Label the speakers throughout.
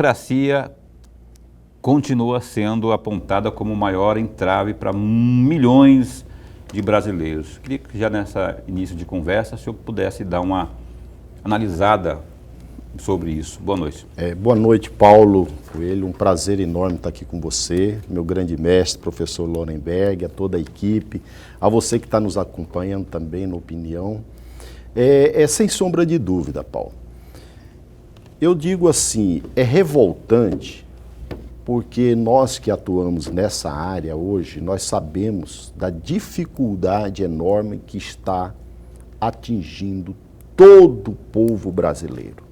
Speaker 1: burocracia continua sendo apontada como o maior entrave para milhões de brasileiros. Queria que já nessa início de conversa, o senhor pudesse dar uma analisada sobre isso. Boa noite.
Speaker 2: Boa noite, Paulo Coelho. Um prazer enorme estar aqui com você, meu grande mestre, professor Lorenberg, a toda a equipe, a você que está nos acompanhando também na opinião. Sem sombra de dúvida, Paulo. Eu digo assim, é revoltante, porque nós que atuamos nessa área hoje, nós sabemos da dificuldade enorme que está atingindo todo o povo brasileiro.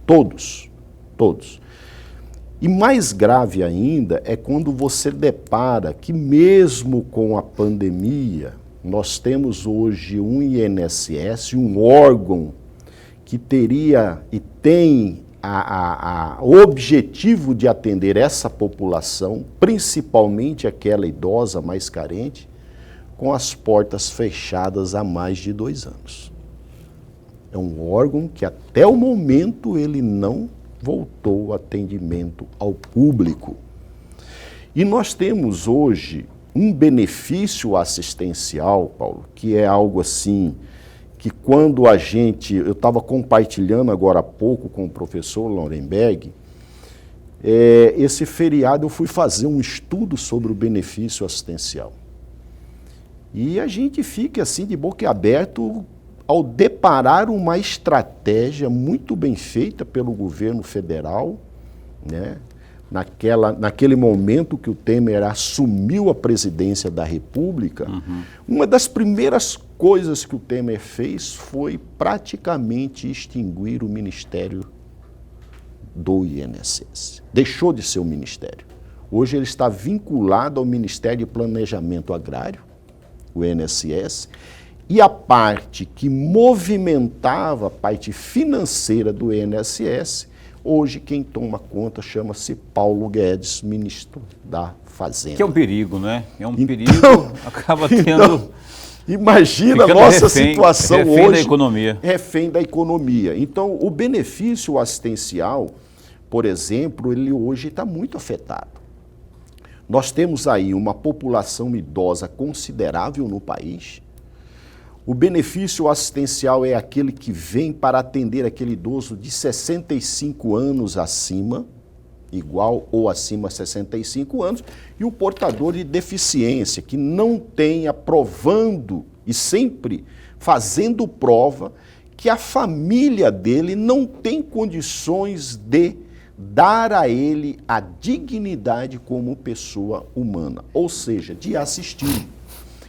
Speaker 2: Todos. E mais grave ainda é quando você depara que mesmo com a pandemia, nós temos hoje um INSS, um órgão que teria e tem o objetivo de atender essa população, principalmente aquela idosa mais carente, com as portas fechadas há mais de 2 anos. É um órgão que até o momento ele não voltou o atendimento ao público. E nós temos hoje um benefício assistencial, Paulo, que é algo assim, que quando eu estava compartilhando agora há pouco com o professor Lorenberg, esse feriado eu fui fazer um estudo sobre o benefício assistencial. E a gente fica assim de boca aberta ao deparar uma estratégia muito bem feita pelo governo federal, né? Naquele momento que o Temer assumiu a presidência da República, uma das primeiras coisas que o Temer fez foi praticamente extinguir o Ministério do INSS. Deixou de ser um ministério. Hoje ele está vinculado ao Ministério de Planejamento Agrário, o INSS, e a parte que movimentava a parte financeira do INSS, hoje quem toma conta chama-se Paulo Guedes, ministro da Fazenda.
Speaker 1: Que é um perigo, né? É um perigo, acaba tendo...
Speaker 2: Imagina a nossa situação hoje.
Speaker 1: Refém da economia.
Speaker 2: Refém da economia. Então, o benefício assistencial, por exemplo, ele hoje está muito afetado. Nós temos aí uma população idosa considerável no país. O benefício assistencial é aquele que vem para atender aquele idoso de 65 anos acima, igual ou acima de 65 anos, e o portador de deficiência, que não tenha provando e sempre fazendo prova que a família dele não tem condições de dar a ele a dignidade como pessoa humana, ou seja, de assistir.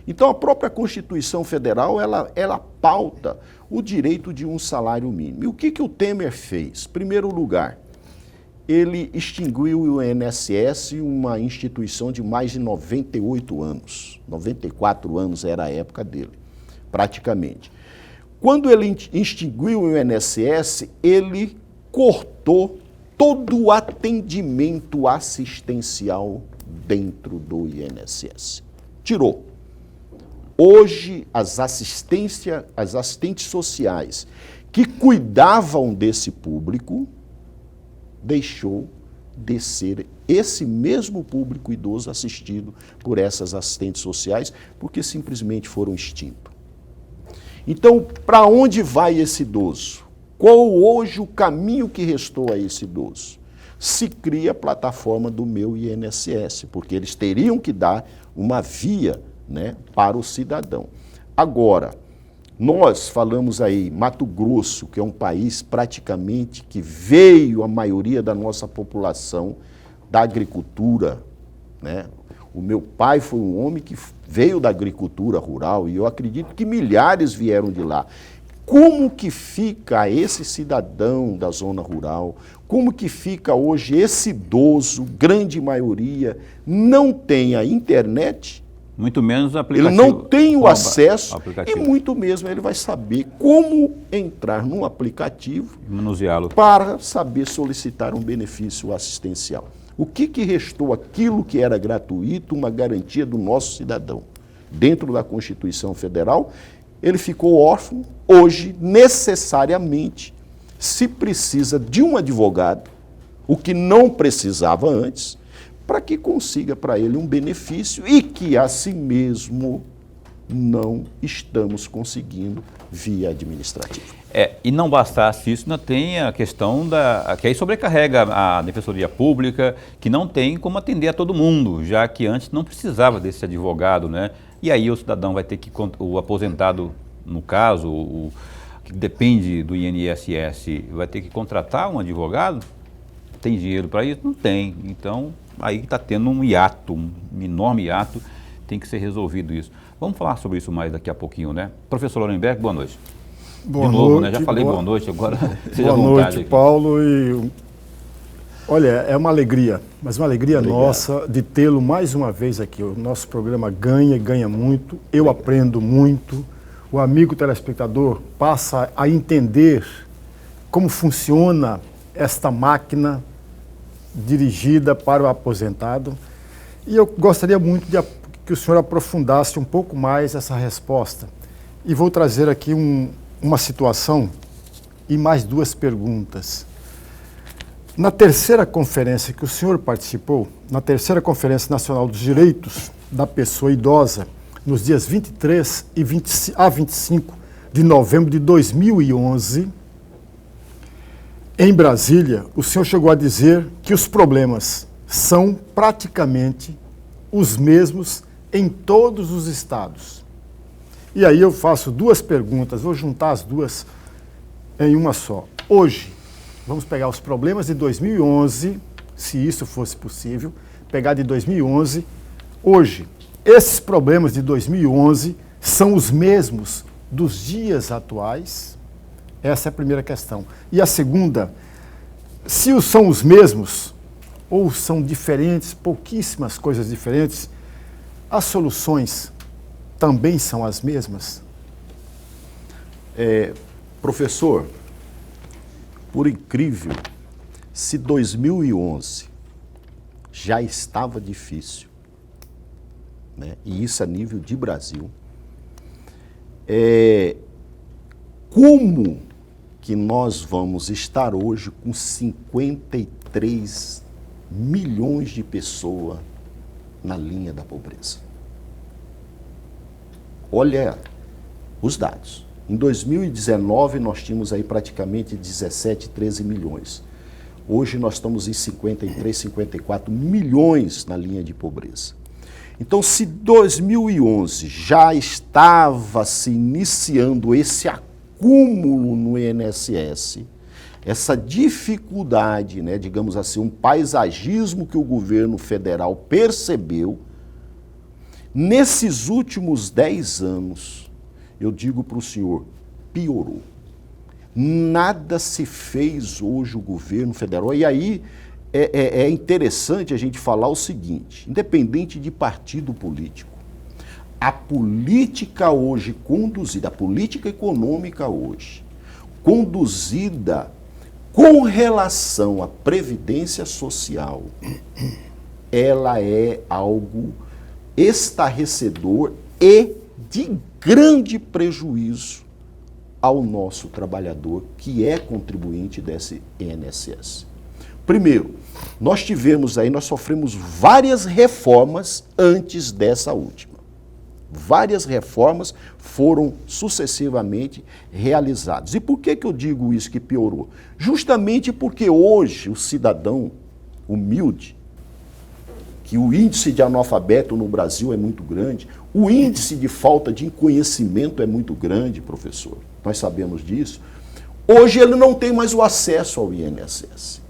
Speaker 2: Então, a própria Constituição Federal, ela pauta o direito de um salário mínimo. E o que o Temer fez? Em primeiro lugar, ele extinguiu o INSS, uma instituição de mais de 98 anos. 94 anos era a época dele, praticamente. Quando ele extinguiu o INSS, ele cortou todo o atendimento assistencial dentro do INSS. Tirou. Hoje, as assistentes sociais que cuidavam desse público, deixou de ser esse mesmo público idoso assistido por essas assistentes sociais, porque simplesmente foram extintos. Então, para onde vai esse idoso? Qual hoje o caminho que restou a esse idoso? Se cria a plataforma do Meu INSS, porque eles teriam que dar uma via, né, para o cidadão. Agora, nós falamos aí, Mato Grosso, que é um país praticamente que veio a maioria da nossa população da agricultura, né? O meu pai foi um homem que veio da agricultura rural e eu acredito que milhares vieram de lá. Como que fica esse cidadão da zona rural? Como que fica hoje esse idoso, grande maioria, não tem a internet?
Speaker 1: Muito menos o aplicativo.
Speaker 2: Ele não tem o acesso e muito mesmo ele vai saber como entrar num aplicativo para saber solicitar um benefício assistencial. O que restou? Aquilo que era gratuito, uma garantia do nosso cidadão. Dentro da Constituição Federal, ele ficou órfão. Hoje, necessariamente, se precisa de um advogado o que não precisava antes, para que consiga para ele um benefício e que, assim mesmo, não estamos conseguindo via administrativa.
Speaker 1: E não bastasse isso, ainda tem a questão que aí sobrecarrega a Defensoria Pública, que não tem como atender a todo mundo, já que antes não precisava desse advogado, né? E aí o cidadão vai ter que, o aposentado, no caso, o que depende do INSS, vai ter que contratar um advogado? Tem dinheiro para isso? Não tem. Então, aí está tendo um hiato, um enorme hiato, tem que ser resolvido isso. Vamos falar sobre isso mais daqui a pouquinho, né? Professor Lorenberg, boa noite.
Speaker 3: Boa
Speaker 1: de novo,
Speaker 3: noite,
Speaker 1: né? Já falei boa noite, agora seja
Speaker 3: boa
Speaker 1: à vontade.
Speaker 3: noite,
Speaker 1: aqui.
Speaker 3: Paulo. E, olha, é uma alegria, mas uma alegria nossa de tê-lo mais uma vez aqui. O nosso programa ganha muito, eu aprendo muito, o amigo telespectador passa a entender como funciona esta máquina dirigida para o aposentado. E eu gostaria muito que o senhor aprofundasse um pouco mais essa resposta. E vou trazer aqui uma situação e mais duas perguntas. Na terceira conferência que o senhor participou, na terceira Conferência Nacional dos Direitos da Pessoa Idosa, nos dias 23 a 25 de novembro de 2011, em Brasília, o senhor chegou a dizer que os problemas são praticamente os mesmos em todos os estados. E aí eu faço duas perguntas, vou juntar as duas em uma só. Hoje, vamos pegar os problemas de 2011, se isso fosse possível, pegar de 2011. Hoje, esses problemas de 2011 são os mesmos dos dias atuais? Essa é a primeira questão. E a segunda, se são os mesmos ou são diferentes, pouquíssimas coisas diferentes, as soluções também são as mesmas?
Speaker 2: Professor, por incrível, se 2011 já estava difícil, né, e isso a nível de Brasil, como que nós vamos estar hoje com 53 milhões de pessoas na linha da pobreza? Olha os dados. Em 2019, nós tínhamos aí praticamente 17, 13 milhões. Hoje nós estamos em 53, 54 milhões na linha de pobreza. Então, se 2011 já estava se iniciando esse acúmulo no INSS, essa dificuldade, né, digamos assim, um paisagismo que o governo federal percebeu, nesses últimos 10 anos, eu digo para o senhor, piorou. Nada se fez hoje o governo federal. E aí é interessante a gente falar o seguinte, independente de partido político, a política hoje conduzida, a política econômica hoje, conduzida com relação à previdência social, ela é algo estarrecedor e de grande prejuízo ao nosso trabalhador, que é contribuinte desse INSS. Primeiro, nós sofremos várias reformas antes dessa última. Várias reformas foram sucessivamente realizadas. E por que eu digo isso que piorou? Justamente porque hoje o cidadão humilde, que o índice de analfabeto no Brasil é muito grande, o índice de falta de conhecimento é muito grande, professor. Nós sabemos disso. Hoje ele não tem mais o acesso ao INSS.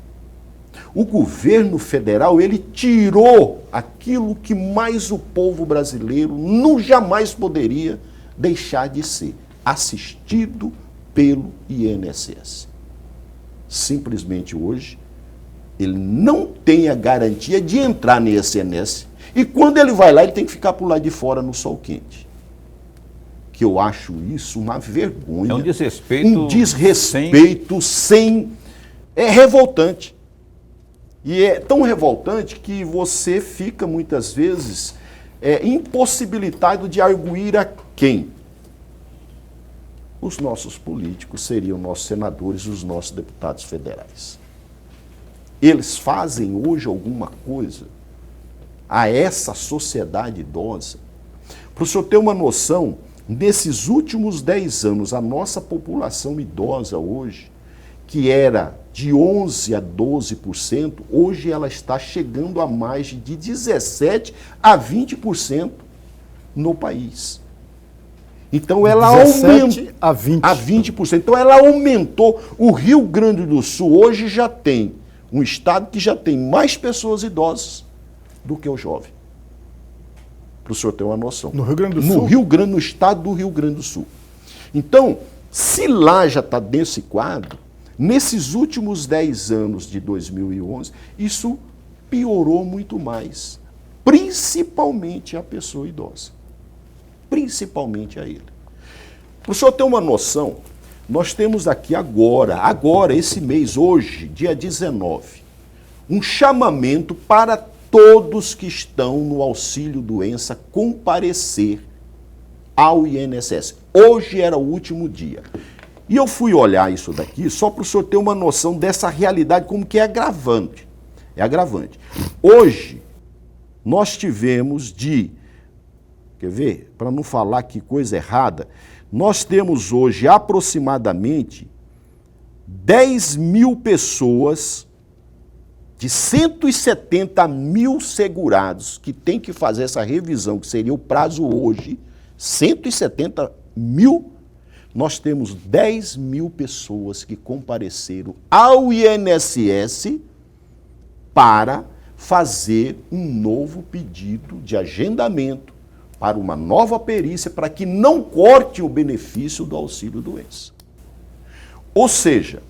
Speaker 2: O governo federal, ele tirou aquilo que mais o povo brasileiro jamais poderia deixar de ser, assistido pelo INSS. Simplesmente hoje, ele não tem a garantia de entrar no INSS e quando ele vai lá, ele tem que ficar por lá de fora no sol quente. Que eu acho isso uma vergonha.
Speaker 1: É um desrespeito.
Speaker 2: Um desrespeito é revoltante. E é tão revoltante que você fica muitas vezes impossibilitado de arguir a quem? Os nossos políticos seriam nossos senadores, os nossos deputados federais. eles fazem hoje alguma coisa a essa sociedade idosa? Para o senhor ter uma noção, nesses últimos 10 anos, a nossa população idosa hoje, que era de 11% a 12%, hoje ela está chegando a mais de 17% a 20% no país. Então ela aumentou
Speaker 3: a
Speaker 2: 20%. Então ela aumentou. O Rio Grande do Sul hoje já tem um estado que já tem mais pessoas idosas do que o jovem. Para o senhor ter uma noção.
Speaker 3: No Rio Grande do Sul?
Speaker 2: No estado do Rio Grande do Sul. Então, se lá já está nesse quadro, nesses últimos 10 anos de 2011, isso piorou muito mais. Principalmente a pessoa idosa. Principalmente a ele. Para o senhor ter uma noção, nós temos aqui agora, esse mês, hoje, dia 19, um chamamento para todos que estão no auxílio-doença comparecer ao INSS. Hoje era o último dia. E eu fui olhar isso daqui só para o senhor ter uma noção dessa realidade, como que é agravante. É agravante. Hoje, nós tivemos quer ver? Para não falar que coisa errada, nós temos hoje aproximadamente 10 mil pessoas de 170 mil segurados que tem que fazer essa revisão, que seria o prazo hoje, 170 mil, nós temos 10 mil pessoas que compareceram ao INSS para fazer um novo pedido de agendamento para uma nova perícia, para que não corte o benefício do auxílio-doença. Ou seja,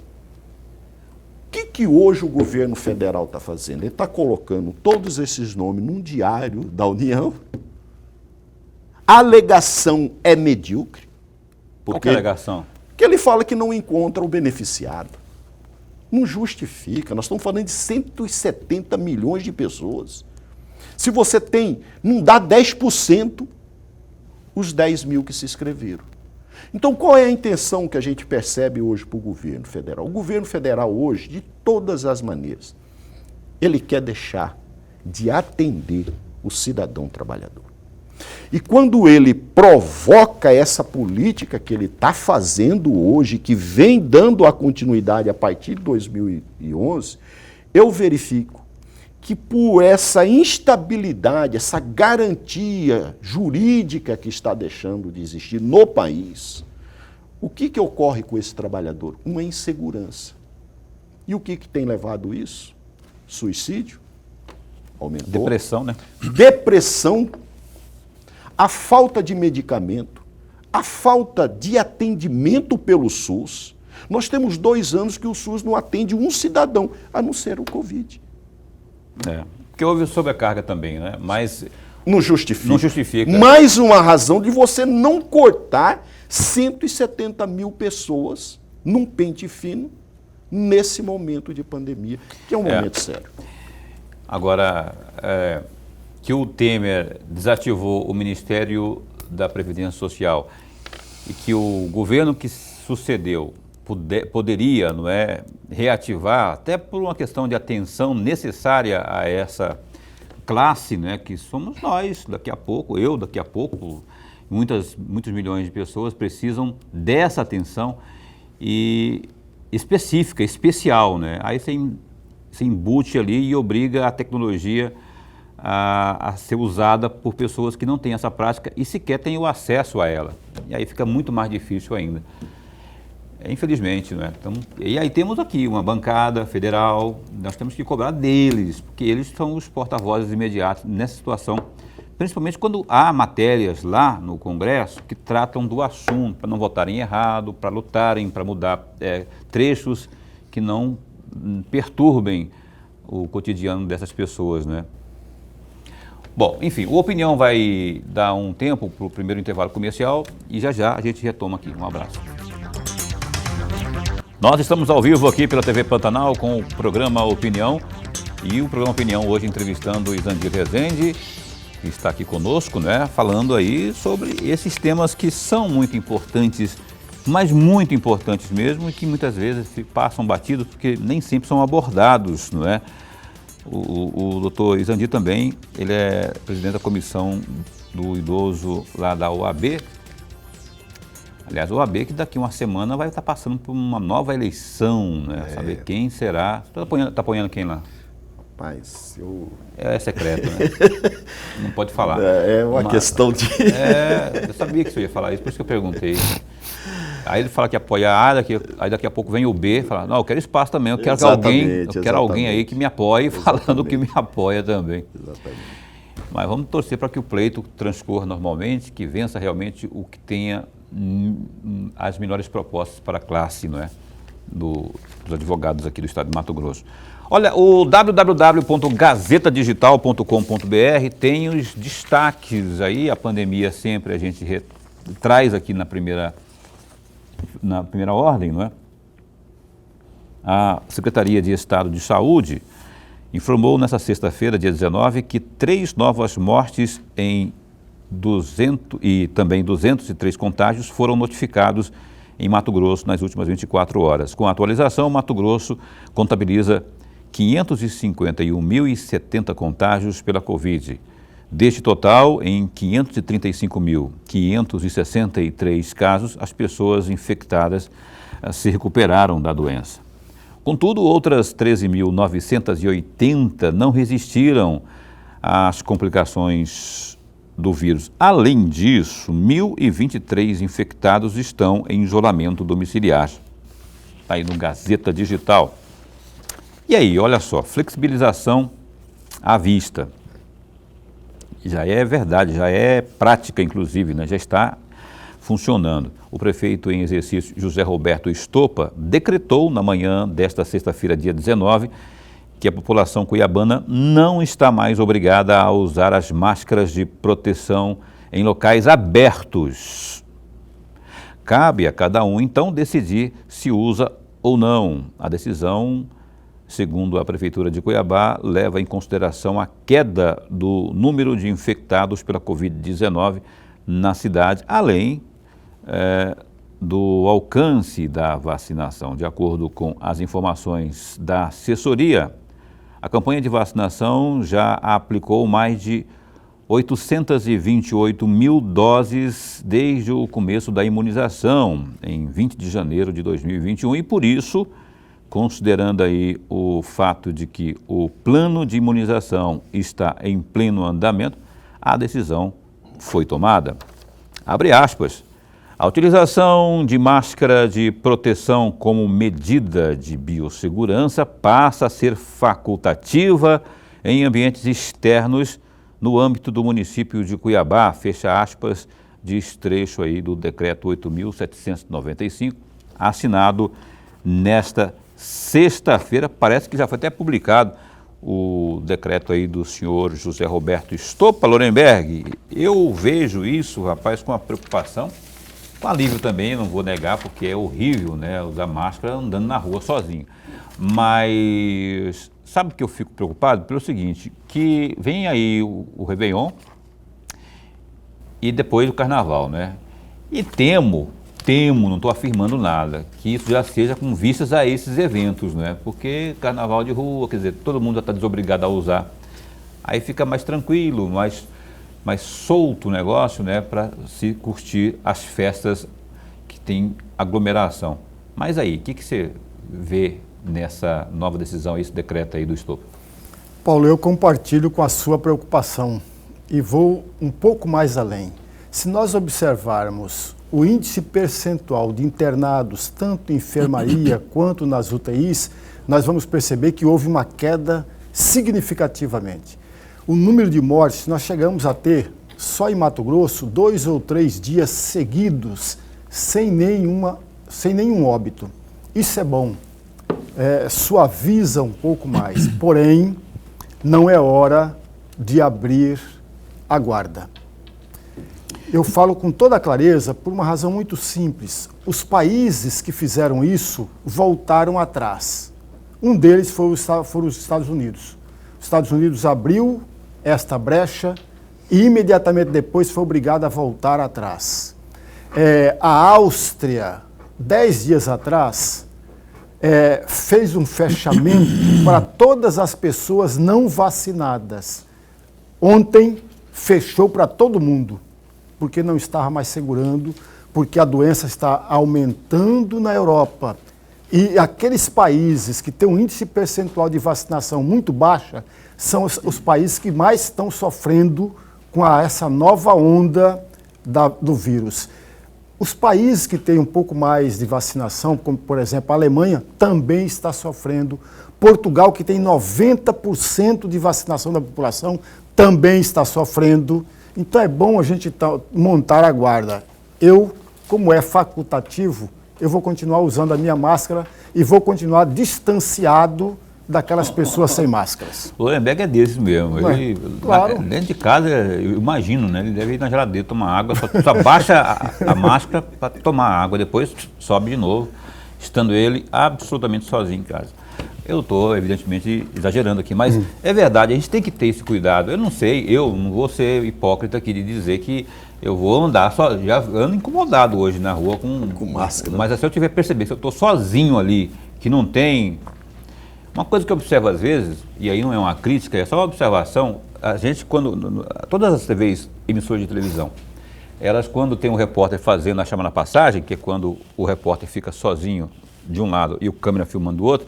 Speaker 2: o que hoje o governo federal está fazendo? Ele está colocando todos esses nomes num diário da União. A alegação é medíocre.
Speaker 1: Qual que é a alegação?
Speaker 2: Porque ele fala que não encontra o beneficiado. Não justifica. Nós estamos falando de 170 milhões de pessoas. Se você não dá 10% os 10 mil que se inscreveram. Então, qual é a intenção que a gente percebe hoje para o governo federal? O governo federal hoje, de todas as maneiras, ele quer deixar de atender o cidadão trabalhador. E quando ele provoca essa política que ele está fazendo hoje, que vem dando a continuidade a partir de 2011, eu verifico que por essa instabilidade, essa garantia jurídica que está deixando de existir no país, o que ocorre com esse trabalhador? Uma insegurança. E o que tem levado isso? Suicídio? Aumentou.
Speaker 1: Depressão, né?
Speaker 2: Depressão, a falta de medicamento, a falta de atendimento pelo SUS. Nós temos 2 anos que o SUS não atende um cidadão, a não ser o Covid.
Speaker 1: Porque houve sobrecarga também, né? Mas
Speaker 2: não justifica.
Speaker 1: Não justifica.
Speaker 2: Mais uma razão de você não cortar 170 mil pessoas num pente fino nesse momento de pandemia, que é um momento sério.
Speaker 1: Agora, que o Temer desativou o Ministério da Previdência Social e que o governo que sucedeu poderia, não é, reativar, até por uma questão de atenção necessária a essa classe, né, que somos nós, daqui a pouco, daqui a pouco, muitos milhões de pessoas precisam dessa atenção e específica, especial, né? Aí você embute ali e obriga a tecnologia a ser usada por pessoas que não têm essa prática e sequer têm o acesso a ela. E aí fica muito mais difícil ainda. Infelizmente, não é? Então, e aí temos aqui uma bancada federal, nós temos que cobrar deles, porque eles são os porta-vozes imediatos nessa situação, principalmente quando há matérias lá no Congresso que tratam do assunto, para não votarem errado, para lutarem, para mudar trechos que não perturbem o cotidiano dessas pessoas, né? Bom, enfim, o Opinião vai dar um tempo para o primeiro intervalo comercial e já a gente retoma aqui. Um abraço. Nós estamos ao vivo aqui pela TV Pantanal com o programa Opinião e o programa Opinião hoje entrevistando o Isandir Rezende, que está aqui conosco, né, falando aí sobre esses temas que são muito importantes mas muito importantes mesmo, e que muitas vezes passam batidos porque nem sempre são abordados, não é? O doutor Izandi também, ele é presidente da comissão do idoso lá da OAB. Aliás, a OAB que daqui uma semana vai estar passando por uma nova eleição, né? Saber quem será. Está apoiando quem lá?
Speaker 2: Rapaz,
Speaker 1: É secreto, né? Não pode falar.
Speaker 2: É uma questão de...
Speaker 1: eu sabia que você ia falar isso, por isso que eu perguntei. Aí ele fala que apoia A, aí daqui a pouco vem o B, fala, não, eu quero espaço também, eu quero alguém aí que me apoie, falando que me apoia também.
Speaker 2: Exatamente.
Speaker 1: Mas vamos torcer para que o pleito transcorra normalmente, que vença realmente o que tenha as melhores propostas para a classe, não é? Dos advogados aqui do estado de Mato Grosso. Olha, o www.gazetadigital.com.br tem os destaques aí, a pandemia sempre a gente traz aqui na primeira ordem, não é? A Secretaria de Estado de Saúde informou nesta sexta-feira, dia 19, que 3 novas mortes e também 203 contágios foram notificados em Mato Grosso nas últimas 24 horas. Com a atualização, Mato Grosso contabiliza 551.070 contágios pela Covid. Deste total, em 535.563 casos, as pessoas infectadas se recuperaram da doença. Contudo, outras 13.980 não resistiram às complicações do vírus. Além disso, 1.023 infectados estão em isolamento domiciliar. Está aí no Gazeta Digital. E aí, olha só, flexibilização à vista. Já é verdade, já é prática, inclusive, né? Já está funcionando. O prefeito em exercício, José Roberto Estopa, decretou na manhã desta sexta-feira, dia 19, que a população cuiabana não está mais obrigada a usar as máscaras de proteção em locais abertos. Cabe a cada um, então, decidir se usa ou não. A decisão, segundo a Prefeitura de Cuiabá, leva em consideração a queda do número de infectados pela Covid-19 na cidade, além do alcance da vacinação. De acordo com as informações da assessoria, a campanha de vacinação já aplicou mais de 828 mil doses desde o começo da imunização, em 20 de janeiro de 2021, e por isso, considerando aí o fato de que o plano de imunização está em pleno andamento, a decisão foi tomada. Abre aspas. A utilização de máscara de proteção como medida de biossegurança passa a ser facultativa em ambientes externos no âmbito do município de Cuiabá, fecha aspas, diz trecho aí do decreto 8.795, assinado nesta sexta-feira. Parece que já foi até publicado o decreto aí do senhor José Roberto Estopa, Lorenberg. Eu vejo isso, rapaz, com uma preocupação, com alívio também, não vou negar, porque é horrível, né, usar máscara andando na rua sozinho. Mas sabe que eu fico preocupado? Pelo seguinte, que vem aí o Réveillon e depois o Carnaval, né? E temo, não estou afirmando nada, que isso já seja com vistas a esses eventos, né? Porque Carnaval de rua, quer dizer, todo mundo já está desobrigado a usar. Aí fica mais tranquilo, mais solto o negócio, né, para se curtir as festas que tem aglomeração. Mas aí, o que você vê nessa nova decisão, esse decreto aí do Estopa?
Speaker 3: Paulo, eu compartilho com a sua preocupação e vou um pouco mais além. Se nós observarmos o índice percentual de internados, tanto em enfermaria quanto nas UTIs, nós vamos perceber que houve uma queda significativamente. O número de mortes, nós chegamos a ter, só em Mato Grosso, 2 ou 3 dias seguidos, sem nenhum óbito. Isso é bom, suaviza um pouco mais, porém, não é hora de abrir a guarda. Eu falo com toda clareza por uma razão muito simples. Os países que fizeram isso voltaram atrás. Um deles foram os Estados Unidos. Os Estados Unidos abriu esta brecha e imediatamente depois foi obrigado a voltar atrás. A Áustria 10 dias atrás, fez um fechamento para todas as pessoas não vacinadas. Ontem fechou para todo mundo, porque não estava mais segurando, porque a doença está aumentando na Europa. E aqueles países que têm um índice percentual de vacinação muito baixa são os países que mais estão sofrendo com essa nova onda do vírus. Os países que têm um pouco mais de vacinação, como por exemplo a Alemanha, também está sofrendo. Portugal, que tem 90% de vacinação da população, também está sofrendo. Então é bom a gente montar a guarda. Eu, como é facultativo, eu vou continuar usando a minha máscara e vou continuar distanciado daquelas pessoas sem máscaras.
Speaker 1: O Lorenberg é desses mesmo. Ele,
Speaker 3: claro.
Speaker 1: Dentro de casa, eu imagino, né? Ele deve ir na geladeira tomar água, só baixa a máscara para tomar água, depois sobe de novo, estando ele absolutamente sozinho em casa. Eu estou, evidentemente, exagerando aqui, mas é verdade, a gente tem que ter esse cuidado. Eu não sei, eu não vou ser hipócrita aqui de dizer que eu vou andar só, já ando incomodado hoje na rua com máscara. Mas se eu tiver percebido, se eu estou sozinho ali, que não tem... Uma coisa que eu observo às vezes, e aí não é uma crítica, é só uma observação, a gente todas as TVs, emissoras de televisão, elas quando tem um repórter fazendo a chamada passagem, que é quando o repórter fica sozinho de um lado e o câmera filmando do outro,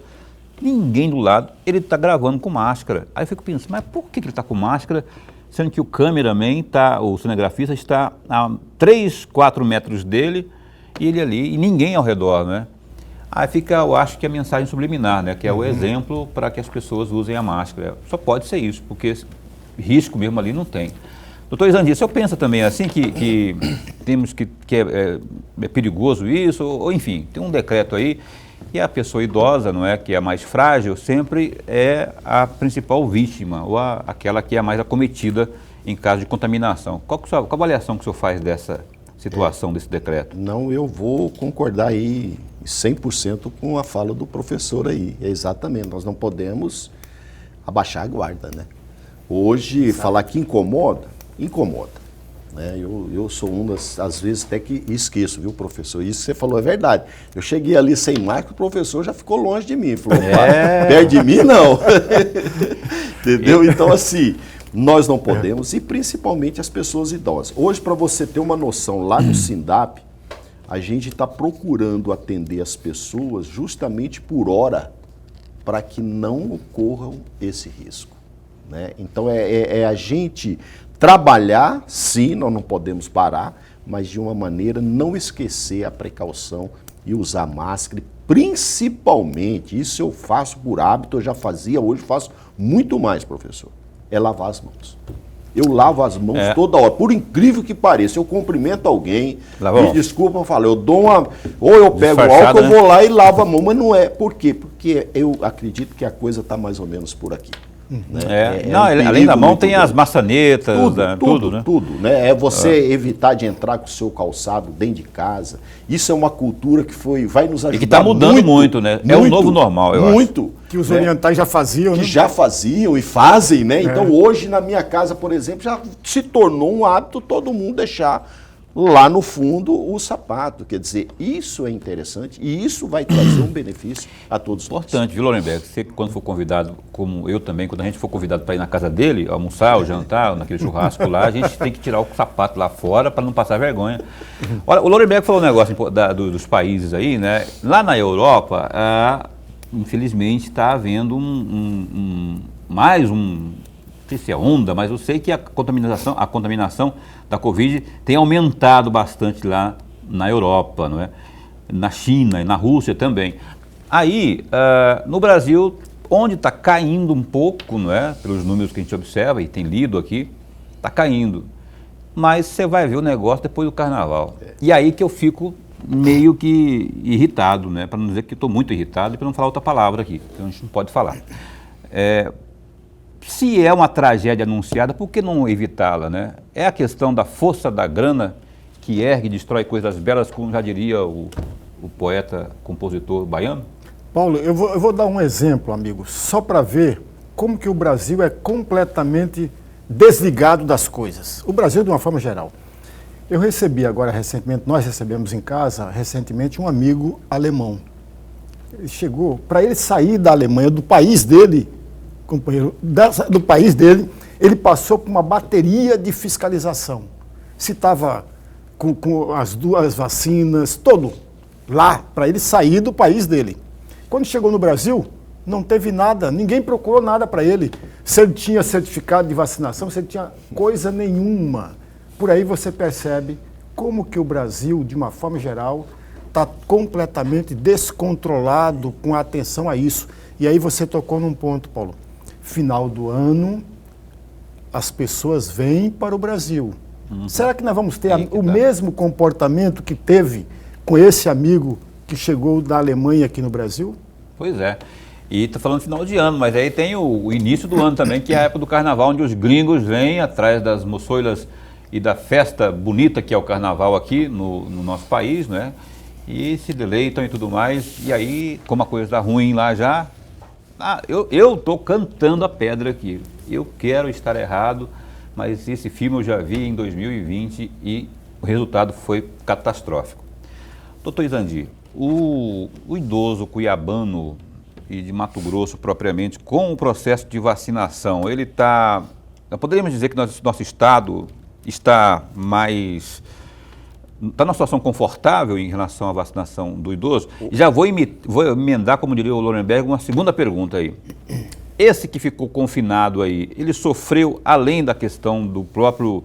Speaker 1: ninguém do lado, ele está gravando com máscara. Aí eu fico pensando, mas por que ele está com máscara, sendo que o cameraman, o cinegrafista, está a 3, 4 metros dele e ele ali, e ninguém ao redor, né? Aí fica, eu acho que a mensagem subliminar, né? Que é o exemplo para que as pessoas usem a máscara. Só pode ser isso, porque risco mesmo ali não tem. Doutor Izandir, o senhor pensa também assim que temos que é perigoso isso, ou enfim, tem um decreto aí, e a pessoa idosa, não é, que é a mais frágil, sempre é a principal vítima, ou aquela que é a mais acometida em caso de contaminação. Qual a avaliação que o senhor faz dessa situação, desse decreto?
Speaker 2: Não, eu vou concordar aí 100% com a fala do professor aí. Exatamente, nós não podemos abaixar a guarda, né? Hoje, falar que incomoda, né? Eu sou um das, às vezes até que esqueço, viu, professor? Isso que você falou é verdade. Eu cheguei ali sem máscara, o professor já ficou longe de mim. Falou, perto de mim não. Entendeu? Então, assim, nós não podemos, e principalmente as pessoas idosas. Hoje, para você ter uma noção, lá no SINDAP, a gente está procurando atender as pessoas justamente por hora, para que não ocorram esse risco, né? Então, é a gente trabalhar, sim, nós não podemos parar, mas de uma maneira não esquecer a precaução e usar máscara, principalmente, isso eu faço por hábito, eu já fazia, hoje faço muito mais, professor, é lavar as mãos. Eu lavo as mãos toda hora, por incrível que pareça. Eu cumprimento alguém, me desculpa, eu falo, eu dou uma... Ou eu pego o álcool, eu vou lá e lavo a mão, mas não é. Por quê? Porque eu acredito que a coisa está mais ou menos por aqui. Né?
Speaker 1: Além da mão tem as maçanetas, tudo, né?
Speaker 2: Tudo, né? É você evitar de entrar com o seu calçado dentro de casa. Isso é uma cultura que vai nos ajudar
Speaker 1: e que está mudando muito, né? É o novo normal, eu acho.
Speaker 2: Muito.
Speaker 3: Que os orientais já faziam, né?
Speaker 2: Que já faziam e fazem, né? Então hoje na minha casa, por exemplo, já se tornou um hábito todo mundo deixar lá no fundo o sapato. Quer dizer, isso é interessante e isso vai trazer um benefício a todos nós.
Speaker 1: Importante, viu, Lorenberg? Você, quando for convidado, como eu também, quando a gente for convidado para ir na casa dele, almoçar ou jantar, naquele churrasco lá, a gente tem que tirar o sapato lá fora para não passar vergonha. Olha, o Lorenberg falou um negócio dos países aí, né? Lá na Europa, infelizmente, está havendo mais um... Não sei se é onda, mas eu sei que a contaminação da Covid tem aumentado bastante lá na Europa, não é? Na China e na Rússia também. Aí, no Brasil, onde está caindo um pouco, não é? Pelos números que a gente observa e tem lido aqui, está caindo. Mas você vai ver o negócio depois do Carnaval. E aí que eu fico meio que irritado, né? Para não dizer que estou muito irritado e para não falar outra palavra aqui, que a gente não pode falar. Se é uma tragédia anunciada, por que não evitá-la, né? É a questão da força da grana que ergue e destrói coisas belas, como já diria o poeta, compositor baiano?
Speaker 3: Paulo, eu vou dar um exemplo, amigo, só para ver como que o Brasil é completamente desligado das coisas. O Brasil, de uma forma geral. Eu recebi agora recentemente, nós recebemos em casa recentemente um amigo alemão. Ele chegou, para ele sair da Alemanha, do país dele, companheiro, do país dele, ele passou por uma bateria de fiscalização. Se estava com as duas vacinas, todo lá, para ele sair do país dele. Quando chegou no Brasil, não teve nada, ninguém procurou nada para ele. Se ele tinha certificado de vacinação, se ele tinha coisa nenhuma. Por aí você percebe como que o Brasil, de uma forma geral, está completamente descontrolado com atenção a isso. E aí você tocou num ponto, Paulo. Final do ano, as pessoas vêm para o Brasil. Será que nós vamos ter o mesmo comportamento que teve com esse amigo que chegou da Alemanha aqui no Brasil?
Speaker 1: Pois é. E está falando final de ano, mas aí tem o início do ano também, que é a época do carnaval, onde os gringos vêm atrás das moçoilas e da festa bonita que é o carnaval aqui no nosso país, né? E se deleitam e tudo mais. E aí, como a coisa está ruim lá já, eu estou cantando a pedra aqui. Eu quero estar errado, mas esse filme eu já vi em 2020 e o resultado foi catastrófico. Doutor Izandi, o idoso cuiabano e de Mato Grosso propriamente, com o processo de vacinação, ele está... Poderíamos dizer que nosso estado está numa situação confortável em relação à vacinação do idoso? E já vou emendar, como diria o Lorenberg, uma segunda pergunta aí. Esse que ficou confinado aí, ele sofreu, além da questão do próprio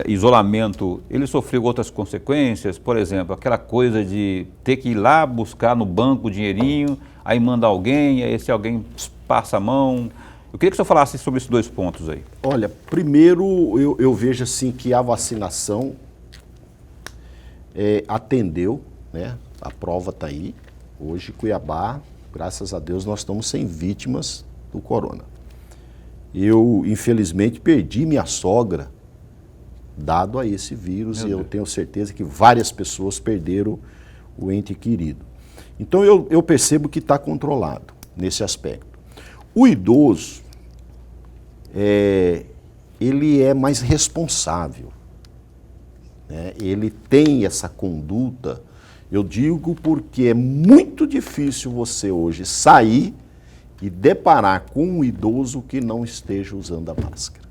Speaker 1: isolamento, ele sofreu outras consequências? Por exemplo, aquela coisa de ter que ir lá buscar no banco o dinheirinho, aí manda alguém, aí esse alguém passa a mão. Eu queria que o senhor falasse sobre esses dois pontos aí.
Speaker 2: Olha, primeiro eu vejo assim que a vacinação atendeu, né? A prova está aí. Hoje, Cuiabá, graças a Deus, nós estamos sem vítimas do corona. Eu, infelizmente, perdi minha sogra dado a esse vírus e eu tenho certeza que várias pessoas perderam o ente querido. Então, eu percebo que está controlado nesse aspecto. O idoso, ele é mais responsável, né? Ele tem essa conduta, eu digo porque é muito difícil você hoje sair e deparar com um idoso que não esteja usando a máscara.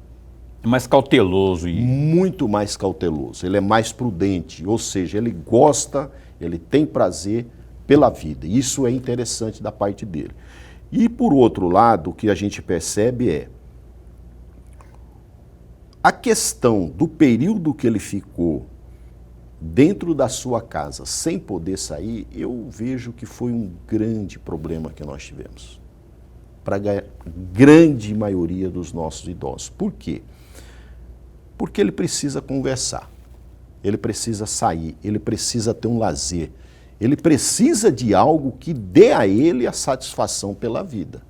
Speaker 1: É mais cauteloso.
Speaker 2: Muito mais cauteloso, ele é mais prudente, ou seja, ele gosta, ele tem prazer pela vida. Isso é interessante da parte dele. E por outro lado, o que a gente percebe é a questão do período que ele ficou dentro da sua casa sem poder sair, eu vejo que foi um grande problema que nós tivemos para a grande maioria dos nossos idosos. Por quê? Porque ele precisa conversar, ele precisa sair, ele precisa ter um lazer, ele precisa de algo que dê a ele a satisfação pela vida.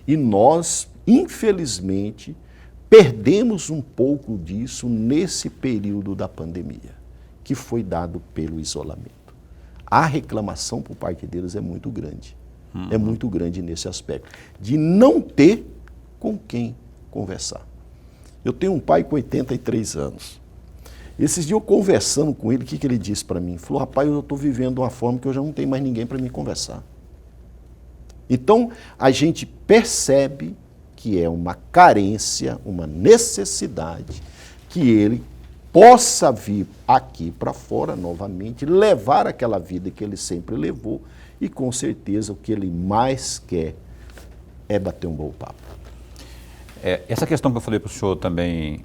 Speaker 2: E nós, infelizmente, perdemos um pouco disso nesse período da pandemia, que foi dado pelo isolamento. A reclamação por parte deles é muito grande. É muito grande nesse aspecto, de não ter com quem conversar. Eu tenho um pai com 83 anos. Esses dias eu conversando com ele, o que ele disse para mim? Falou, rapaz, eu estou vivendo uma forma que eu já não tenho mais ninguém para me conversar. Então, a gente percebe que é uma carência, uma necessidade, que ele possa vir aqui para fora novamente, levar aquela vida que ele sempre levou, e com certeza o que ele mais quer é bater um bom papo.
Speaker 1: Essa questão que eu falei para o senhor também,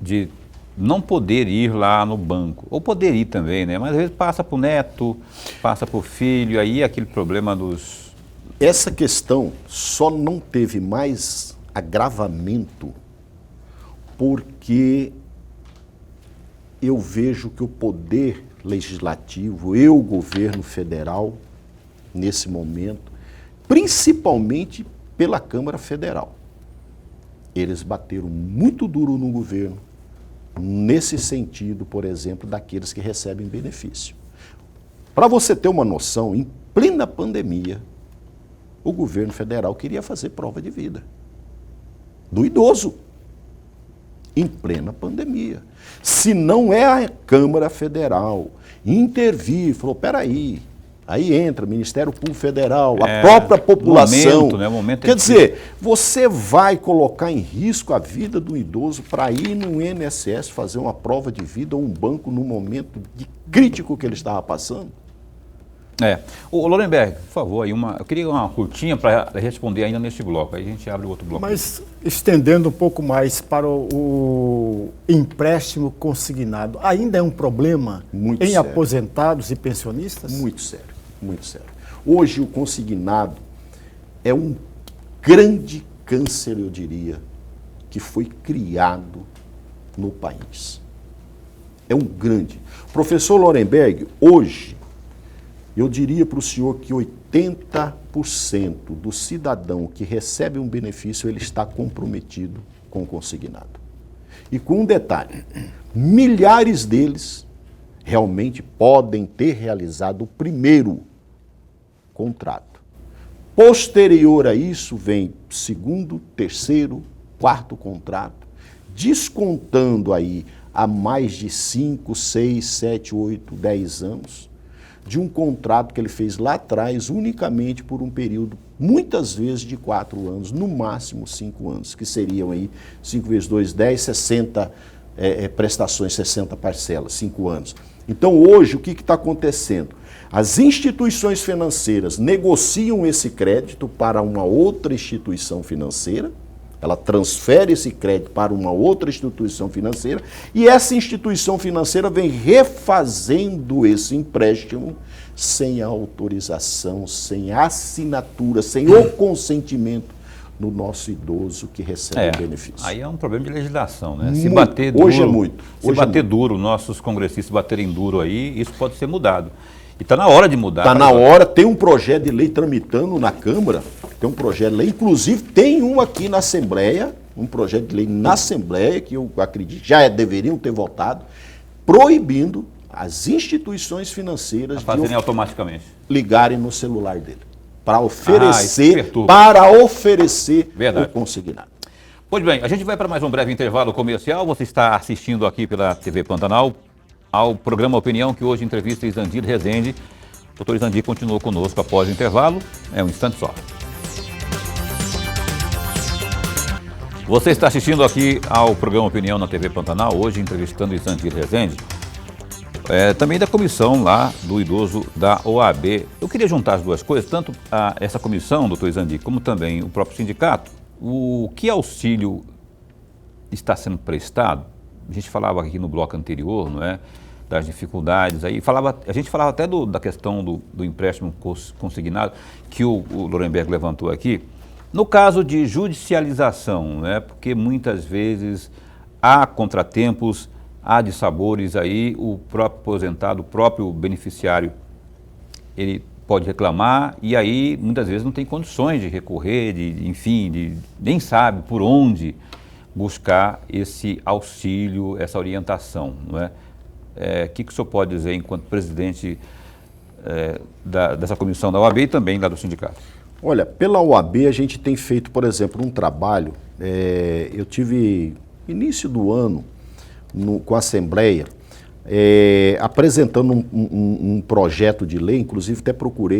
Speaker 1: de não poder ir lá no banco, ou poder ir também, né? Mas às vezes passa para o neto, passa para o filho, aí aquele problema dos...
Speaker 2: Essa questão só não teve mais agravamento porque eu vejo que o poder legislativo e o governo federal, nesse momento, principalmente pela Câmara Federal, eles bateram muito duro no governo, nesse sentido, por exemplo, daqueles que recebem benefício. Para você ter uma noção, em plena pandemia, o governo federal queria fazer prova de vida do idoso. em plena pandemia. Se não é a Câmara Federal intervir, falou, peraí, aí entra o Ministério Público Federal, a própria população.
Speaker 1: Momento, né? Momento
Speaker 2: Quer dizer, você vai colocar em risco a vida do idoso para ir no INSS fazer uma prova de vida ou um banco no momento de crítico que ele estava passando?
Speaker 1: O Lorenberg, por favor, eu queria uma curtinha para responder ainda neste bloco, aí a gente abre o outro bloco.
Speaker 3: Mas estendendo um pouco mais para o empréstimo consignado, ainda é um problema
Speaker 2: Muito
Speaker 3: em
Speaker 2: sério.
Speaker 3: aposentados e pensionistas?
Speaker 2: Muito sério, muito sério. Hoje o consignado é um grande câncer, eu diria, que foi criado no país. É um grande. Professor Lorenberg, hoje, eu diria para o senhor que 80% do cidadão que recebe um benefício, ele está comprometido com o consignado. E com um detalhe, milhares deles realmente podem ter realizado o primeiro contrato. Posterior a isso vem segundo, terceiro, quarto contrato, descontando aí há mais de 5, 6, 7, 8, 10 anos, de um contrato que ele fez lá atrás unicamente por um período, muitas vezes de 4 anos, no máximo 5 anos, que seriam aí 5 vezes 2, 10, 60 prestações, 60 parcelas, 5 anos. Então hoje o que está acontecendo? As instituições financeiras negociam esse crédito para uma outra instituição financeira, ela transfere esse crédito para uma outra instituição financeira e essa instituição financeira vem refazendo esse empréstimo sem a autorização, sem a assinatura, sem o consentimento do nosso idoso que recebe o benefício.
Speaker 1: Aí é um problema de legislação, né?
Speaker 2: Muito,
Speaker 1: Se bater duro,
Speaker 2: hoje é muito.
Speaker 1: Se bater duro, nossos congressistas baterem duro aí, isso pode ser mudado. E está na hora de mudar.
Speaker 2: Está na hora, tem um projeto de lei tramitando na Câmara, tem um projeto de lei, inclusive tem um aqui na Assembleia, um projeto de lei na Assembleia, que eu acredito já deveriam ter votado, proibindo as instituições financeiras
Speaker 1: fazerem automaticamente
Speaker 2: ligarem no celular dele, para oferecer,
Speaker 1: Verdade.
Speaker 2: o consignado.
Speaker 1: Pois bem, a gente vai para mais um breve intervalo comercial. Você está assistindo aqui pela TV Pantanal ao programa Opinião, que hoje entrevista Isandir Rezende. O doutor Isandir continuou conosco após o intervalo. É um instante só. Você está assistindo aqui ao programa Opinião na TV Pantanal, hoje entrevistando Isandir Rezende, também da comissão lá do idoso da OAB. Eu queria juntar as duas coisas, tanto essa comissão, doutor Isandir, como também o próprio sindicato. O que auxílio está sendo prestado? A gente falava aqui no bloco anterior, não é, das dificuldades, aí a gente falava até da questão do empréstimo consignado, que o Lorenberg levantou aqui. No caso de judicialização, né, porque muitas vezes há contratempos, há dissabores aí, o próprio aposentado, o próprio beneficiário, ele pode reclamar e aí muitas vezes não tem condições de recorrer, nem sabe por onde buscar esse auxílio, essa orientação, não é? O que o senhor pode dizer enquanto presidente dessa comissão da OAB e também lá do sindicato?
Speaker 2: Olha, pela OAB a gente tem feito, por exemplo, um trabalho, eu tive início do ano com a Assembleia, apresentando um projeto de lei, inclusive até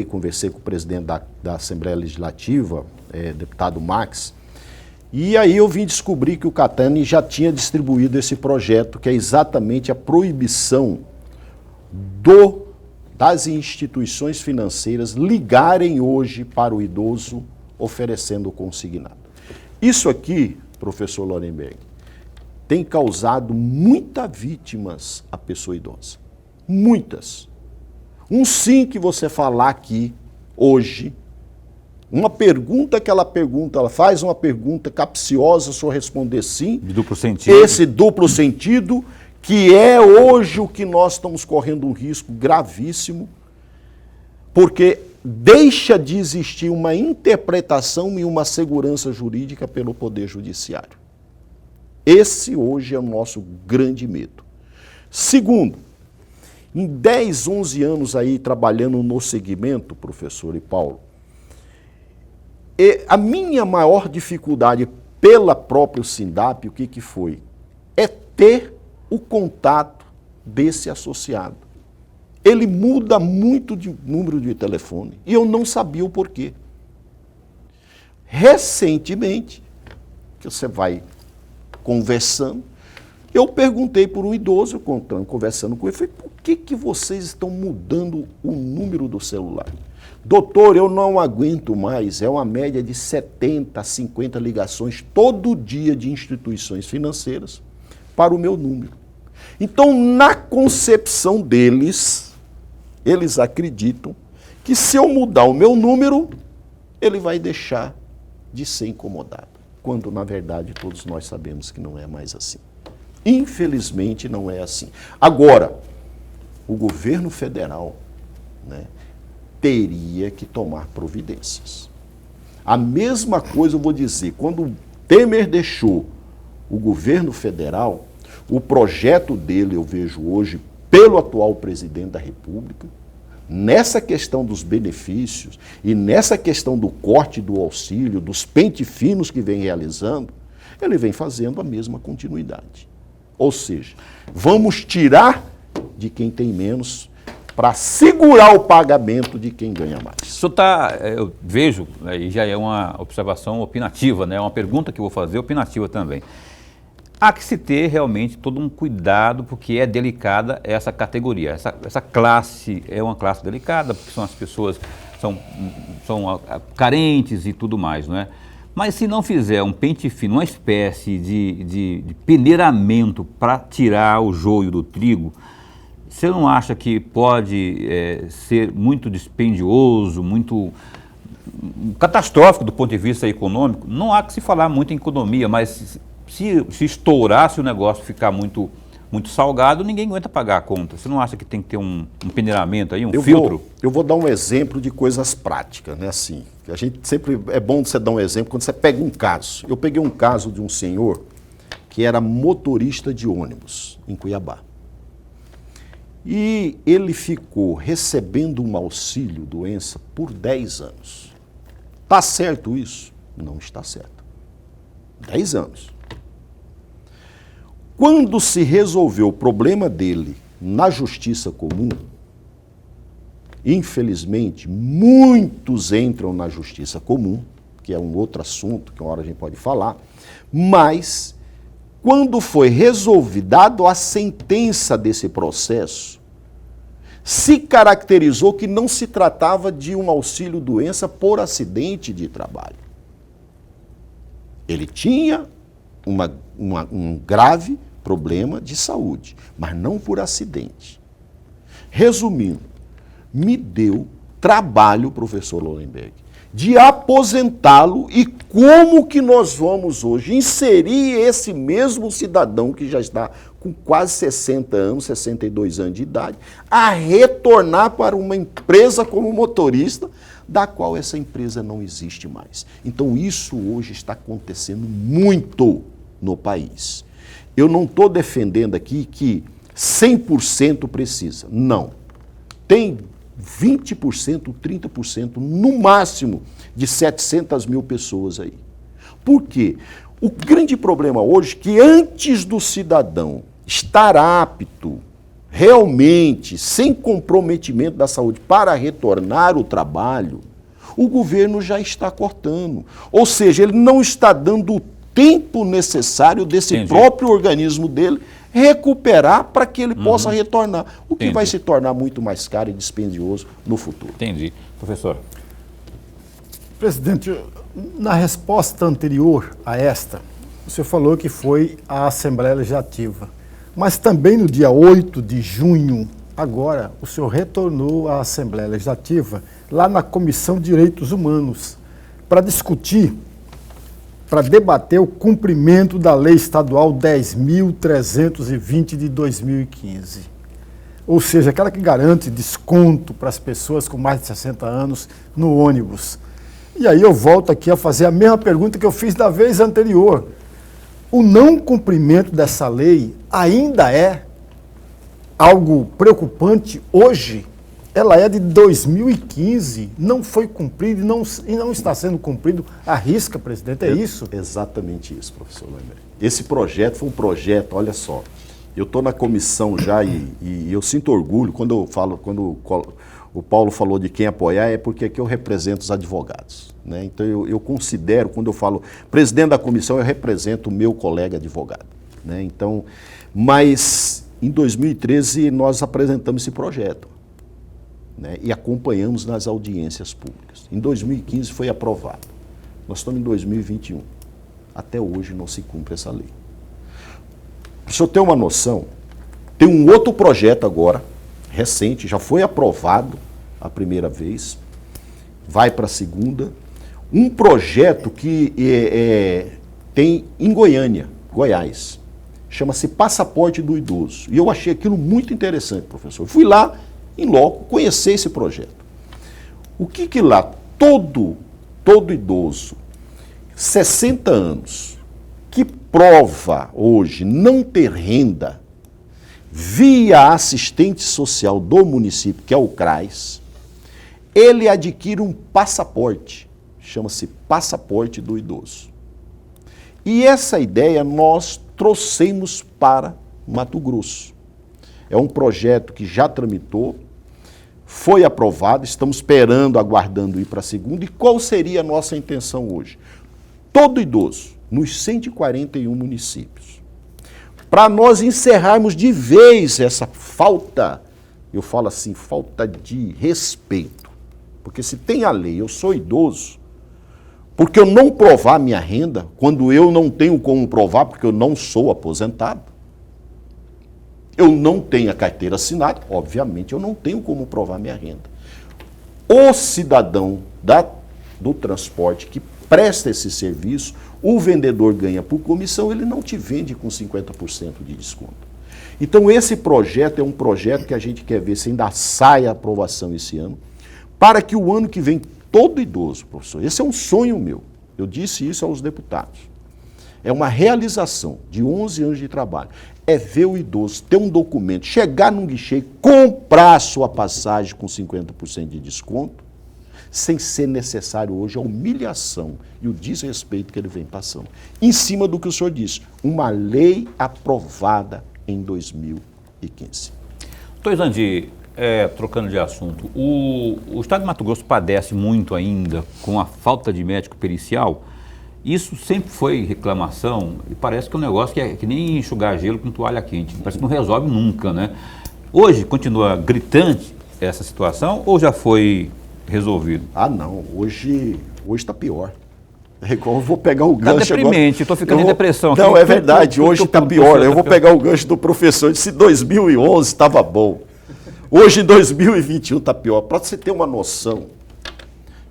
Speaker 2: conversei com o presidente da Assembleia Legislativa, deputado Max, e aí eu vim descobrir que o Catani já tinha distribuído esse projeto, que é exatamente a proibição das instituições financeiras ligarem hoje para o idoso oferecendo o consignado. Isso aqui, professor Lorenberg, tem causado muitas vítimas à pessoa idosa. Muitas. Um sim que você falar aqui hoje, uma pergunta que ela faz uma pergunta capciosa, só responder sim.
Speaker 1: De duplo sentido.
Speaker 2: Esse duplo sentido, que é hoje o que nós estamos correndo um risco gravíssimo, porque deixa de existir uma interpretação e uma segurança jurídica pelo Poder Judiciário. Esse hoje é o nosso grande medo. Segundo, em 10, 11 anos aí trabalhando no segmento, professor e Paulo, a minha maior dificuldade pela própria Sindap, o que foi? ter o contato desse associado. Ele muda muito de número de telefone e eu não sabia o porquê. Recentemente, que você vai conversando, eu perguntei por um idoso, conversando com ele, falei, por que vocês estão mudando o número do celular? Doutor, eu não aguento mais, é uma média de 70 a 50 ligações todo dia de instituições financeiras para o meu número. Então, na concepção deles, eles acreditam que se eu mudar o meu número, ele vai deixar de ser incomodado. Quando, na verdade, todos nós sabemos que não é mais assim. Infelizmente, não é assim. Agora, o governo federal, né, teria que tomar providências. A mesma coisa eu vou dizer, quando Temer deixou o governo federal, o projeto dele, eu vejo hoje, pelo atual presidente da República, nessa questão dos benefícios e nessa questão do corte do auxílio, dos pente finos que vem realizando, ele vem fazendo a mesma continuidade. Ou seja, vamos tirar de quem tem menos para segurar o pagamento de quem ganha mais.
Speaker 1: Isso eu vejo, e já é uma observação opinativa, né? Uma pergunta que eu vou fazer opinativa também. Há que se ter realmente todo um cuidado, porque é delicada essa categoria. Essa classe é uma classe delicada, porque são as pessoas que são carentes e tudo mais, não é? Mas se não fizer um pente fino, uma espécie de peneiramento para tirar o joio do trigo, você não acha que pode ser muito dispendioso, muito catastrófico do ponto de vista econômico? Não há que se falar muito em economia, mas se estourar, se o negócio ficar muito salgado, ninguém aguenta pagar a conta. Você não acha que tem que ter um peneiramento aí, um filtro?
Speaker 2: Eu vou dar um exemplo de coisas práticas, né? Assim, a gente sempre é bom você dar um exemplo quando você pega um caso. Eu peguei um caso de um senhor que era motorista de ônibus em Cuiabá. E ele ficou recebendo um auxílio doença por 10 anos. Está certo isso? Não está certo. 10 anos. Quando se resolveu o problema dele na justiça comum, infelizmente, muitos entram na justiça comum, que é um outro assunto que uma hora a gente pode falar, mas quando foi dado a sentença desse processo, se caracterizou que não se tratava de um auxílio-doença por acidente de trabalho. Ele tinha um grave problema de saúde, mas não por acidente. Resumindo, me deu trabalho, professor Lolenberg, de aposentá-lo e como que nós vamos hoje inserir esse mesmo cidadão que já está com quase 60 anos, 62 anos de idade, a retornar para uma empresa como motorista, da qual essa empresa não existe mais. Então isso hoje está acontecendo muito no país. Eu não estou defendendo aqui que 100% precisa, não. Tem 20%, 30%, no máximo, de 700 mil pessoas aí. Por quê? O grande problema hoje é que antes do cidadão estar apto, realmente, sem comprometimento da saúde, para retornar ao trabalho, o governo já está cortando. Ou seja, ele não está dando o tempo necessário desse próprio organismo dele recuperar para que ele possa retornar, o que vai se tornar muito mais caro e dispendioso no futuro.
Speaker 1: Entendi. Professor.
Speaker 3: Presidente, na resposta anterior a esta, o senhor falou que foi a Assembleia Legislativa, mas também no dia 8 de junho, agora, o senhor retornou à Assembleia Legislativa, lá na Comissão de Direitos Humanos, para discutir, para debater o cumprimento da Lei Estadual 10.320 de 2015. Ou seja, aquela que garante desconto para as pessoas com mais de 60 anos no ônibus. E aí eu volto aqui a fazer a mesma pergunta que eu fiz da vez anterior. O não cumprimento dessa lei ainda é algo preocupante hoje? ela é de 2015, não foi cumprido e não está sendo cumprido à risca, presidente, é isso?
Speaker 2: Exatamente isso, professor Lemer. Esse projeto foi um projeto, olha só, eu estou na comissão já e eu sinto orgulho quando o Paulo falou de quem apoiar, é porque aqui eu represento os advogados, né? Então eu considero, quando eu falo presidente da comissão, eu represento o meu colega advogado, né? Então, mas em 2013 nós apresentamos esse projeto, né? E acompanhamos nas audiências públicas. Em 2015 foi aprovado. Nós estamos em 2021. Até hoje não se cumpre essa lei. Para o senhor ter uma noção, tem um outro projeto agora, recente, já foi aprovado a primeira vez, vai para a segunda, um projeto que tem em Goiânia, Goiás, chama-se Passaporte do Idoso. E eu achei aquilo muito interessante, professor. Fui lá, em loco, conhecer esse projeto. O que lá, todo idoso, 60 anos, que prova hoje não ter renda, via assistente social do município, que é o CRAS, ele adquire um passaporte, chama-se Passaporte do Idoso. E essa ideia nós trouxemos para Mato Grosso. É um projeto que já tramitou, foi aprovado, estamos esperando, aguardando ir para a segunda. E qual seria a nossa intenção hoje? Todo idoso, nos 141 municípios, para nós encerrarmos de vez essa falta, eu falo assim, falta de respeito. Porque se tem a lei, eu sou idoso, porque eu não provar minha renda, quando eu não tenho como provar, porque eu não sou aposentado, eu não tenho a carteira assinada, obviamente eu não tenho como provar minha renda. O cidadão do transporte que presta esse serviço, o vendedor ganha por comissão, ele não te vende com 50% de desconto. Então esse projeto é um projeto que a gente quer ver se ainda sai a aprovação esse ano, para que o ano que vem todo idoso, professor, esse é um sonho meu, eu disse isso aos deputados, é uma realização de 11 anos de trabalho, é ver o idoso ter um documento, chegar num guichê, comprar a sua passagem com 50% de desconto, sem ser necessário hoje a humilhação e o desrespeito que ele vem passando. Em cima do que o senhor disse, uma lei aprovada em 2015.
Speaker 1: Doutor Izandi, trocando de assunto, o estado de Mato Grosso padece muito ainda com a falta de médico pericial. Isso sempre foi reclamação e parece que é um negócio que é que nem enxugar gelo com toalha quente, parece que não resolve nunca, né? Hoje continua gritante essa situação ou já foi resolvido?
Speaker 2: Ah, não. Hoje está pior. É igual eu vou pegar o gancho.
Speaker 1: Está deprimente, estou ficando em depressão.
Speaker 2: Não, é verdade. Hoje está pior. Eu vou pegar o gancho do professor. Disse 2011 estava bom. Hoje, em 2021, está pior. Para você ter uma noção,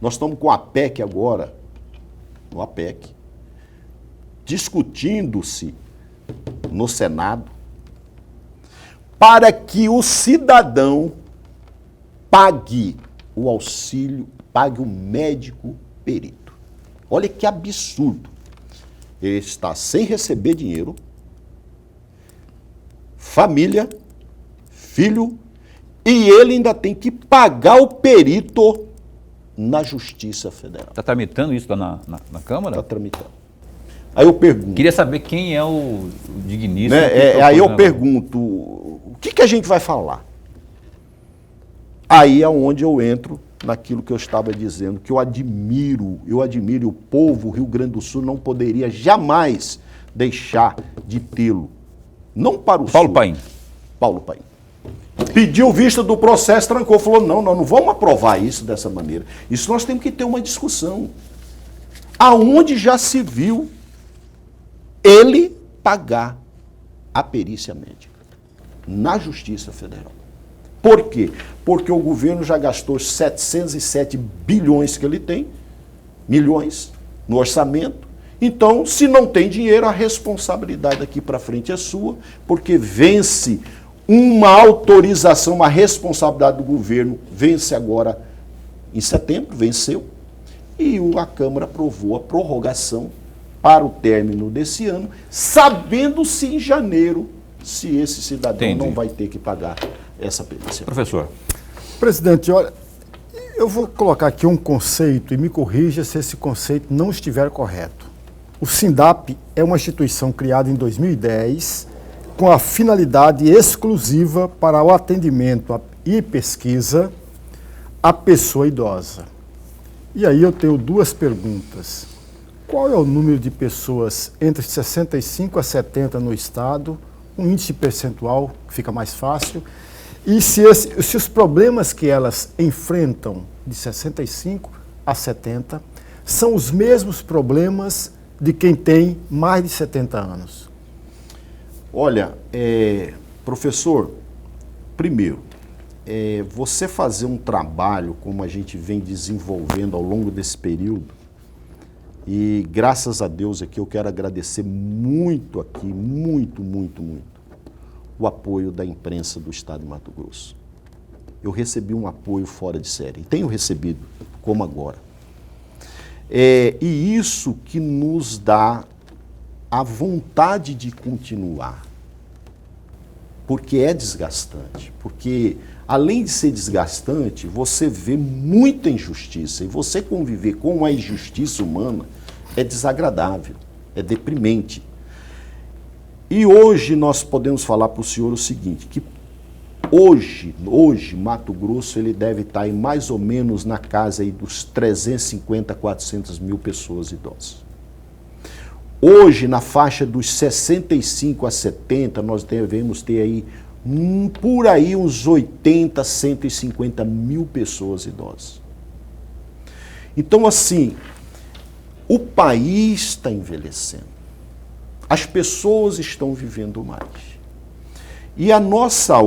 Speaker 2: nós estamos com a APEC agora, no APEC, discutindo-se no Senado para que o cidadão pague o auxílio, pague o médico perito. Olha que absurdo. Ele está sem receber dinheiro, família, filho, e ele ainda tem que pagar o perito na Justiça Federal.
Speaker 1: Está tramitando isso lá na Câmara?
Speaker 2: Está tramitando. Aí eu pergunto...
Speaker 1: Queria saber quem é o digníssimo.
Speaker 2: Né? Aí eu pergunto, o que a gente vai falar? Aí é onde eu entro naquilo que eu estava dizendo, que eu admiro o povo, o Rio Grande do Sul não poderia jamais deixar de tê-lo. Não para o
Speaker 1: Paulo
Speaker 2: Sul.
Speaker 1: Paim.
Speaker 2: Paulo Paim. Pediu vista do processo, trancou, falou, não, nós não vamos aprovar isso dessa maneira. Isso nós temos que ter uma discussão. Aonde já se viu ele pagar a perícia médica? Na Justiça Federal. Por quê? Porque o governo já gastou 707 bilhões que ele tem, milhões, no orçamento. Então, se não tem dinheiro, a responsabilidade daqui para frente é sua, porque vence uma autorização, uma responsabilidade do governo, vence agora em setembro, venceu, e a Câmara aprovou a prorrogação para o término desse ano, sabendo-se em janeiro se esse cidadão não vai ter que pagar essa perícia.
Speaker 1: Professor,
Speaker 3: Presidente, olha, eu vou colocar aqui um conceito e me corrija se esse conceito não estiver correto. O SINDAP é uma instituição criada em 2010 com a finalidade exclusiva para o atendimento e pesquisa à pessoa idosa. E aí eu tenho duas perguntas. Qual é o número de pessoas entre 65 a 70 no estado? Um índice percentual que fica mais fácil. E se os problemas que elas enfrentam de 65 a 70 são os mesmos problemas de quem tem mais de 70 anos?
Speaker 2: Olha, professor, primeiro, você fazer um trabalho como a gente vem desenvolvendo ao longo desse período, e graças a Deus aqui eu quero agradecer muito aqui, muito, o apoio da imprensa do estado de Mato Grosso. Eu recebi um apoio fora de série, e tenho recebido, como agora. E isso que nos dá a vontade de continuar, porque é desgastante, porque além de ser desgastante, você vê muita injustiça, e você conviver com a injustiça humana é desagradável, é deprimente. E hoje nós podemos falar para o senhor o seguinte, que hoje Mato Grosso ele deve estar aí mais ou menos na casa aí dos 350 a 400 mil pessoas idosas. Hoje, na faixa dos 65 a 70, nós devemos ter aí por aí uns 80, 150 mil pessoas idosas. Então, assim, o país está envelhecendo. As pessoas estão vivendo mais. E a nossa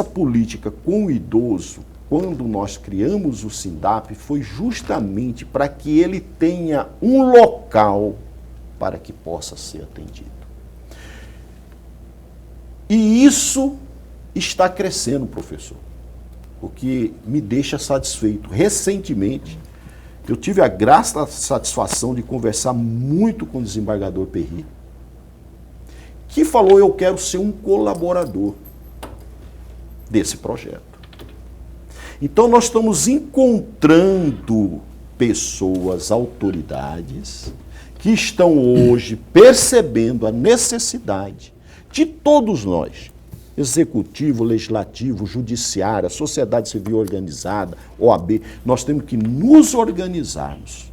Speaker 2: política com o idoso, quando nós criamos o SINDAP, foi justamente para que ele tenha um local para que possa ser atendido. E isso está crescendo, professor, o que me deixa satisfeito. Recentemente, eu tive a grata satisfação de conversar muito com o desembargador Perry, que falou: eu quero ser um colaborador desse projeto. Então nós estamos encontrando pessoas, autoridades, que estão hoje percebendo a necessidade de todos nós, executivo, legislativo, judiciário, a sociedade civil organizada, OAB, nós temos que nos organizarmos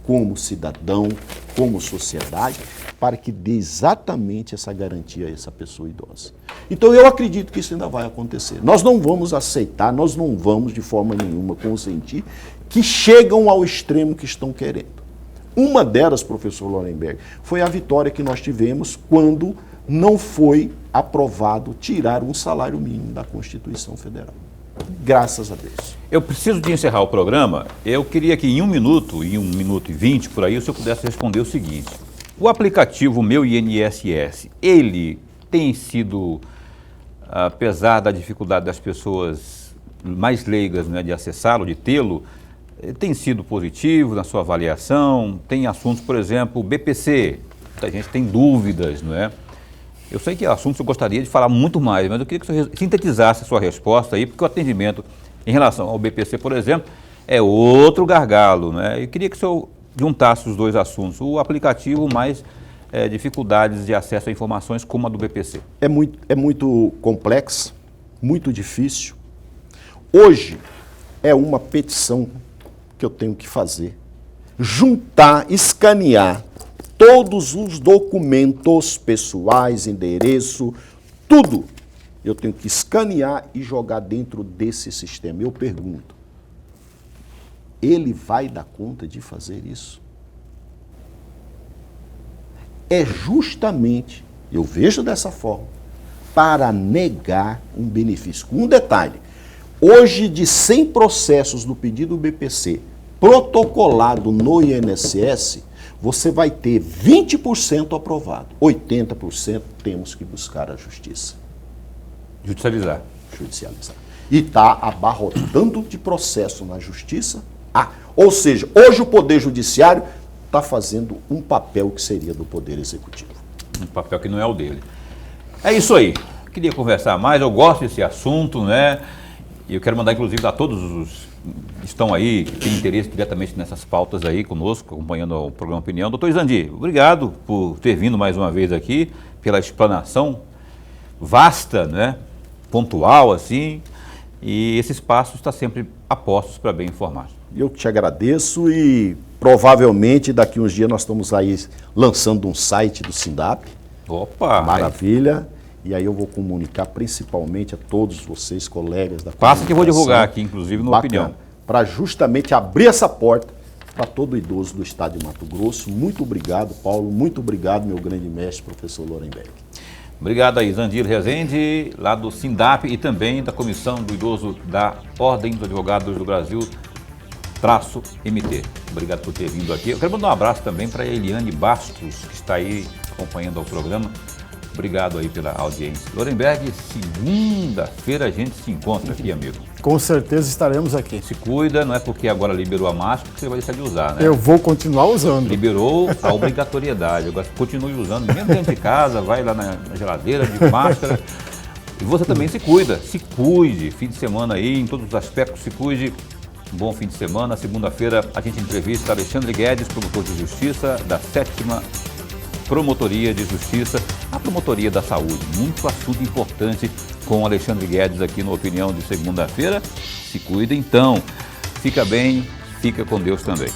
Speaker 2: como cidadão, como sociedade, para que dê exatamente essa garantia a essa pessoa idosa. Então eu acredito que isso ainda vai acontecer. Nós não vamos aceitar, nós não vamos de forma nenhuma consentir que chegam ao extremo que estão querendo. Uma delas, professor Lorenberg, foi a vitória que nós tivemos quando não foi aprovado tirar um salário mínimo da Constituição Federal. Graças a Deus.
Speaker 1: Eu preciso de encerrar o programa. Eu queria que em 1 minuto, em 1 minuto e 20, por aí, o senhor pudesse responder o seguinte. O aplicativo Meu INSS, ele tem sido, apesar da dificuldade das pessoas mais leigas, né, de acessá-lo, de tê-lo, tem sido positivo na sua avaliação? Tem assuntos, por exemplo, o BPC, a gente tem dúvidas, não é? Eu sei que é assunto que eu gostaria de falar muito mais, mas eu queria que o senhor sintetizasse a sua resposta aí, porque o atendimento em relação ao BPC, por exemplo, é outro gargalo, né? Eu queria que o senhor juntasse os dois assuntos, o aplicativo mais dificuldades de acesso a informações como a do BPC.
Speaker 2: É muito complexo, muito difícil. Hoje é uma petição que eu tenho que fazer. Juntar, escanear todos os documentos pessoais, endereço, tudo. Eu tenho que escanear e jogar dentro desse sistema. Eu pergunto, ele vai dar conta de fazer isso? É justamente, eu vejo dessa forma, para negar um benefício. Um detalhe, hoje de 100 processos do pedido do BPC protocolado no INSS, você vai ter 20% aprovado, 80% temos que buscar a justiça.
Speaker 1: Judicializar.
Speaker 2: E está abarrotando de processo na justiça. Ou seja, hoje o Poder Judiciário está fazendo um papel que seria do Poder Executivo.
Speaker 1: Um papel que não é o dele. É isso aí. Queria conversar mais, eu gosto desse assunto, né? E eu quero mandar, inclusive, a todos os que estão aí, que têm interesse diretamente nessas pautas aí conosco, acompanhando o programa Opinião. Doutor Izandi, obrigado por ter vindo mais uma vez aqui, pela explanação vasta, né? Pontual, assim, e esse espaço está sempre a postos para bem informar.
Speaker 2: Eu te agradeço e provavelmente daqui uns dias nós estamos aí lançando um site do SINDAP.
Speaker 1: Opa!
Speaker 2: Maravilha! E aí eu vou comunicar principalmente a todos vocês, colegas da
Speaker 1: Passa que eu vou divulgar aqui, inclusive, no Opinião.
Speaker 2: Para justamente abrir essa porta para todo idoso do estado de Mato Grosso. Muito obrigado, Paulo. Muito obrigado, meu grande mestre, professor Lorenberg.
Speaker 1: Obrigado a Izandir Rezende, lá do SINDAP e também da Comissão do Idoso da Ordem dos Advogados do Brasil, -MT. Obrigado por ter vindo aqui. Eu quero mandar um abraço também para a Eliane Bastos, que está aí acompanhando o programa. Obrigado aí pela audiência. Lorenberg, segunda-feira a gente se encontra aqui, amigo.
Speaker 3: Com certeza estaremos aqui.
Speaker 1: Se cuida, não é porque agora liberou a máscara que você vai deixar de usar, né?
Speaker 3: Eu vou continuar usando.
Speaker 1: Liberou a obrigatoriedade, agora continue usando, mesmo dentro de casa, vai lá na geladeira de máscara. E você também se cuida, se cuide, fim de semana aí, em todos os aspectos, se cuide. Um bom fim de semana. Segunda-feira a gente entrevista Alexandre Guedes, promotor de justiça da 7ª Promotoria de Justiça, a Promotoria da Saúde. Muito assunto importante com Alexandre Guedes aqui no Opinião de segunda-feira. Se cuida então, fica bem, fica com Deus também.